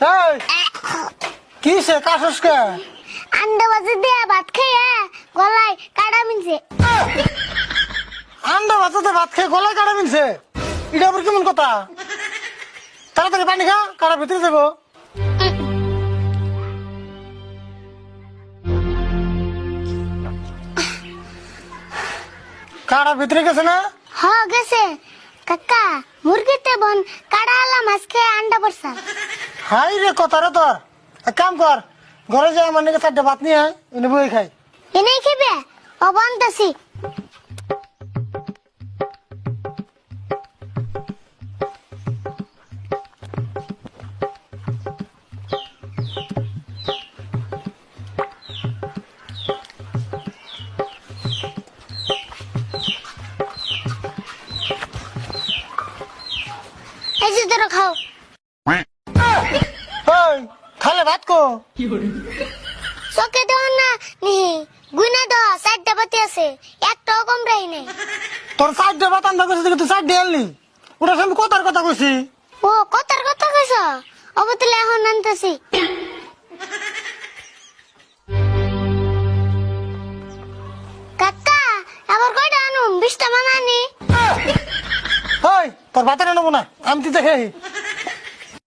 এই কি সে কাশস কে? আন্ডা বাজে দিয়া ভাত খাইয়া গলায় কাটা মিনছে। আন্ডা ভাততে ভাত খেয়ে গলায় কাটা মিলছে, এটা আবার কেমন কথা? তাড়াতাড়ি পানি খা, কাটা ভিতরে যাবো। কাটা ভিতরে গেছে না? হ গেছে কাকা, মুরগিতে বন কাটা আলা মাছ খেয়ে আন্ডা পড়ছা। হাই রে কথা রে তোর। এক কাম কর, ঘরে যাই আমার নাকি 4টা ভাত নিয়ে আয়, এনে বই খাই। এনেই খেবে ও বনতাছি। এই যে ধরো খাও। ওই খালে ভাত কো? চোখে দেওয়া না নি গুনা দেওয়া 4টা বাতি আছে, একটাও কম রাই নেই। তোর 4টা ভাত আনতে কইছিস তুই 4টা আনলি, ওটা আমি কথার কথা কইছি। ও কথার কথা কইছ, অবতলে এখন আনতেছি। কাকা আবার কয়টা আনুম? 20টা মানানি। ওই তোর ভাত এনে নেবো না, আমি তুই দেখে